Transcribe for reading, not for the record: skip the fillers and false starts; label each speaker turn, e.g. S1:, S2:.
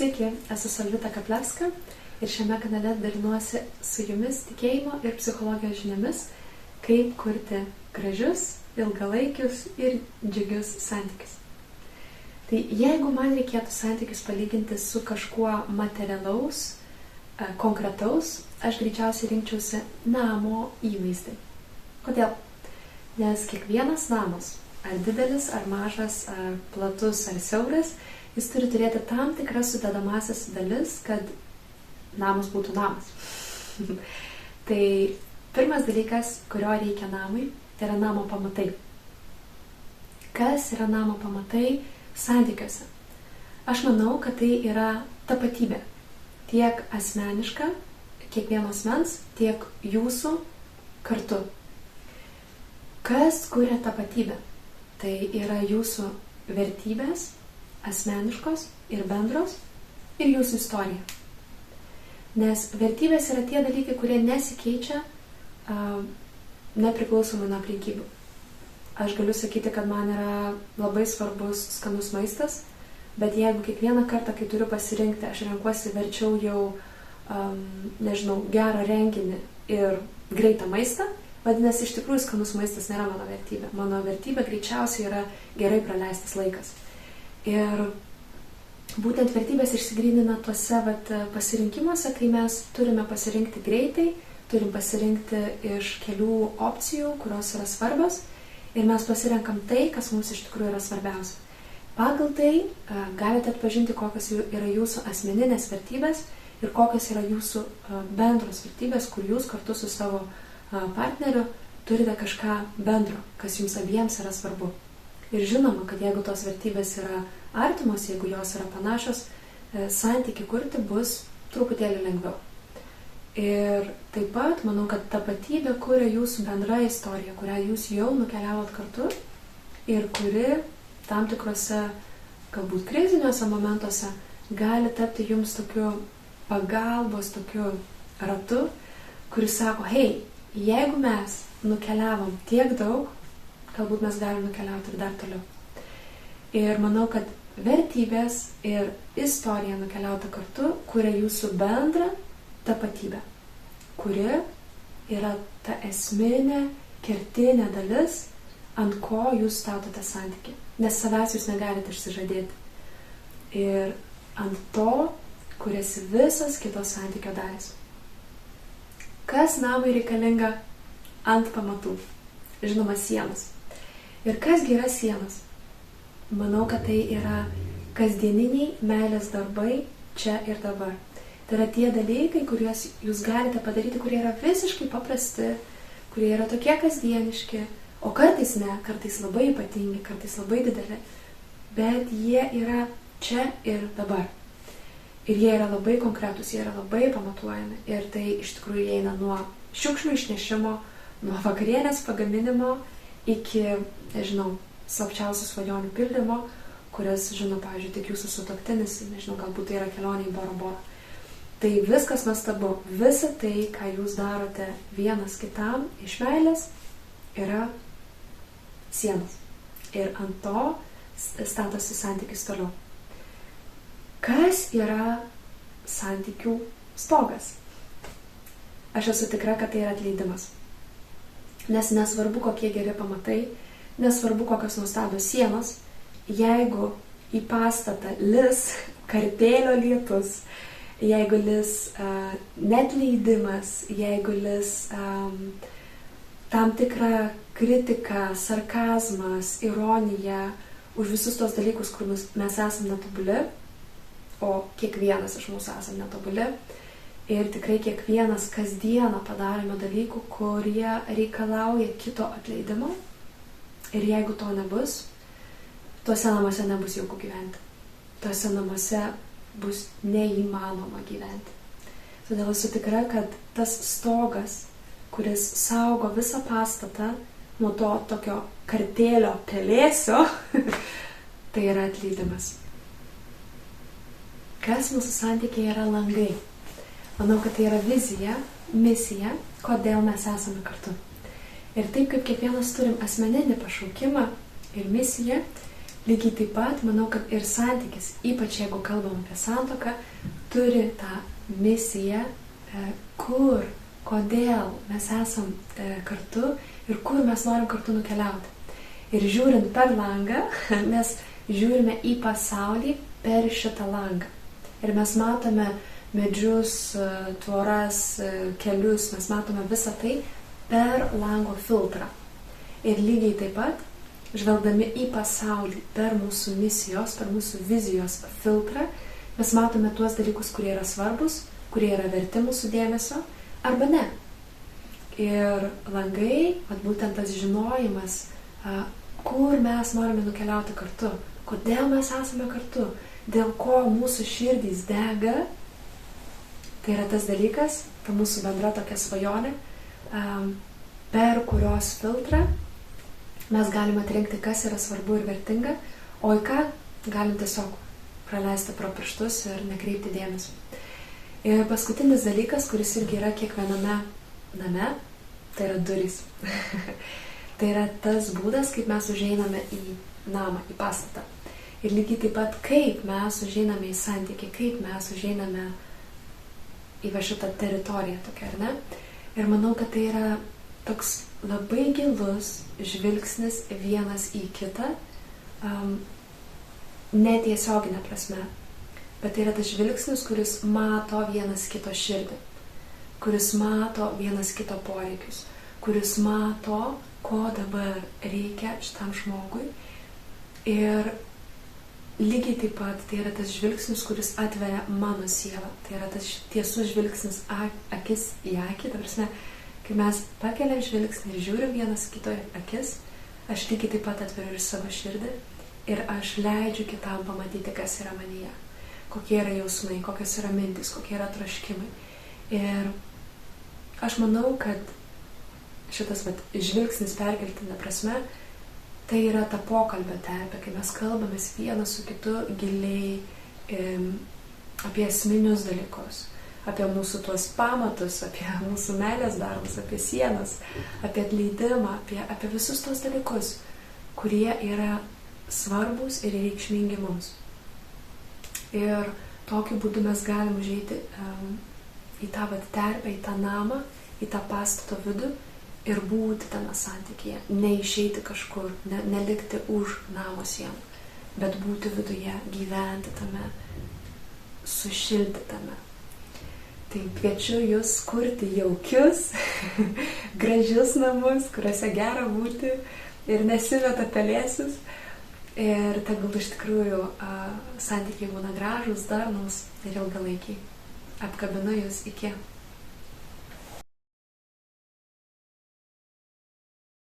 S1: Sveiki, esu Solvita Kaplevska ir šiame kanale dalinuosi su jumis tikėjimo ir psichologijos žiniomis, kaip kurti gražius, ilgalaikius ir džiugius santykius. Tai jeigu man reikėtų santykius palyginti su kažkuo materialaus, konkretaus, aš greičiausiai rinkčiausi namo įvaizdį. Kodėl? Nes kiekvienas namas, ar didelis, ar mažas, ar platus, ar siauras, jis turi turėti tam tikras sudedamąsias dalis, kad namas būtų namas. Tai pirmas dalykas, kurio reikia namui, tai yra namo pamatai. Kas yra namo pamatai santykiuose? Aš manau, kad tai yra tapatybė. Tiek asmeniška, kiekvieno asmens, tiek jūsų kartu. Kas kuria tapatybę? Tai yra jūsų vertybės, asmeniškos ir bendros, ir jūsų istorija. Nes vertybės yra tie dalykai, kurie nesikeičia nepriklausomai nuo aplinkybių. Aš galiu sakyti, kad man yra labai svarbus skanus maistas, bet jeigu kiekvieną kartą, kai turiu pasirinkti, aš renkuosi verčiau jau, gerą renginį ir greitą maistą, vadinasi, iš tikrųjų skanus maistas nėra mano vertybė. Mano vertybė greičiausiai yra gerai praleistas laikas. Ir būtent vertybės išsigrynina tuose pasirinkimuose, kai mes turime pasirinkti greitai, turim pasirinkti iš kelių opcijų, kurios yra svarbios, ir mes pasirenkam tai, kas mums iš tikrųjų yra svarbiausia. Pagal tai galite atpažinti, kokios yra jūsų asmeninės vertybės ir kokios yra jūsų bendros vertybės, kur jūs kartu su savo partneriu turite kažką bendro, kas jums abiems yra svarbu. Ir žinoma, kad jeigu tos vertybės yra artimos, jeigu jos yra panašios, santykių kurti bus truputėlį lengviau. Ir taip pat manau, kad tapatybė kuria jūsų bendra istorija, kurią jūs jau nukeliavot kartu ir kuri tam tikrose, galbūt kriziniuose momentuose gali tapti jums tokiu pagalbos, tokiu ratu, kuris sako, hei, jeigu mes nukeliavom tiek daug, galbūt mes galim nukeliauti ir dar toliau. Ir manau, kad vertybės ir istorija nukeliauta kartu kuria jūsų bendrą tapatybę, kuri yra ta esminė, kertinė dalis, ant ko jūs statote santykį. Nes savęs jūs negalite išsižadėti. Ir ant to kuriasi visas kitos santykio dalis. Kas namui reikalinga ant pamatų? Žinoma, sienos. Ir kasgi yra sienos? Manau, kad tai yra kasdieniniai meilės darbai čia ir dabar. Tai yra tie dalykai, kuriuos jūs galite padaryti, kurie yra visiškai paprasti, kurie yra tokie kasdieniški, o kartais ne, kartais labai ypatingi, kartais labai dideli, bet jie yra čia ir dabar. Ir jie yra labai konkretūs, jie yra labai pamatuojami. Ir tai iš tikrųjų eina nuo šiukšlių išnešimo, nuo vakarienės pagaminimo iki, slapčiausių svajonių pildymo, kurias, pavyzdžiui, tik jūsų sutuoktinis, galbūt tai yra kelionė į Bora Bora. Tai viskas nuostabu. Visa tai, ką jūs darote vienas kitam iš meilės, yra sienos. Ir ant to statosi santykis toliau. Kas yra santykių stogas? Aš esu tikra, kad tai yra atleidimas. Nes nesvarbu, kokie geri pamatai, nesvarbu, kokios nuostabios sienos, jeigu į pastatą lis kartėlio lietus, jeigu lis neatleidimas, jeigu lis tam tikra kritika, sarkazmas, ironija, už visus tos dalykus, kur mes esame netobuli, o kiekvienas iš mūsų esame netobuli, ir tikrai kiekvienas kasdieną padarome dalykų, kurie reikalauja kito atleidimo. Ir jeigu to nebus, tuose namuose nebus jauku gyventi. Tuose namuose bus neįmanoma gyventi. Todėl esu tikra, kad tas stogas, kuris saugo visą pastatą nuo to tokio kartėlio pelėsio, tai yra atleidimas. Kas mūsų santykiai yra langai? Manau, kad tai yra vizija, misija, kodėl mes esame kartu. Ir taip kaip kiekvienas turim asmeninį pašaukimą ir misiją, Lygiai taip pat, manau, kad ir santykis, ypač jeigu kalbam apie santuoką, turi tą misiją, kur, kodėl mes esam kartu ir kur mes norim kartu nukeliauti. Ir žiūrint per langą, mes žiūrime į pasaulį per šitą langą. Ir mes matome medžius, tvoras, kelius, mes matome visą tai per lango filtrą. Ir lygiai taip pat, žvelgdami į pasaulį per mūsų misijos, per mūsų vizijos filtrą, mes matome tuos dalykus, kurie yra svarbus, kurie yra verti mūsų dėmesio, arba ne. Ir langai, būtent tas žinojimas, kur mes norime nukeliauti kartu, kodėl mes esame kartu, dėl ko mūsų širdys dega, tai yra tas dalykas, ta mūsų bendra tokia svajonė, per kurios filtrą mes galime atrinkti, kas yra svarbu ir vertinga, o į ką galim tiesiog praleisti pro pirštus ir nekreipti dėmesio. Ir paskutinis dalykas, kuris irgi yra kiekviename name, tai yra durys. Tai yra tas būdas, kaip mes užeiname į namą, į pastatą. Ir lygiai taip pat, kaip mes užeiname į santykį, kaip mes užeiname į šitą teritoriją tokią, ar ne? Ir manau, kad tai yra toks labai gilus žvilgsnis vienas į kitą, netiesioginė prasme, bet tai yra tas žvilgsnis, kuris mato vienas kito širdį, kuris mato vienas kito poreikius, kuris mato, ko dabar reikia šitam žmogui. Ir lygiai taip pat tai yra tas žvilgsnis, kuris atveria mano sielą. Tai yra tas tiesus žvilgsnis akis į akį, ta prasme, kai mes pakeliam žvilgsnį ir žiūrim vienas kito akis, aš lygiai taip pat atveriu ir savo širdį ir aš leidžiu kitam pamatyti, kas yra manyje, kokie yra jausmai, kokios yra mintys, kokie yra troškimai. Ir aš manau, kad šitas žvilgsnis perkeltinė prasme, tai yra ta pokalbio terpė, kai mes kalbamės vienas su kitu giliai apie esminius dalykus, apie mūsų tuos pamatus, apie mūsų meilės darbus, apie sienas, apie atleidimą, apie visus tos dalykus, kurie yra svarbus ir reikšmingi mums. Ir tokiu būdu mes galim užeiti į tą terpę, į tą namą, į tą pastato vidų ir būti tame santykyje, neišeiti kažkur, nelikti už namo sienų, bet būti viduje, gyventi tame, sušilti tame. Tai kviečiu jūs kurti jaukius, gražius namus, kuriuose gera būti ir nesimeta pelėsis. Ir tegul iš tikrųjų santykiai būna gražūs, darnūs ir ilgalaikiai. Apkabinu jūs, iki.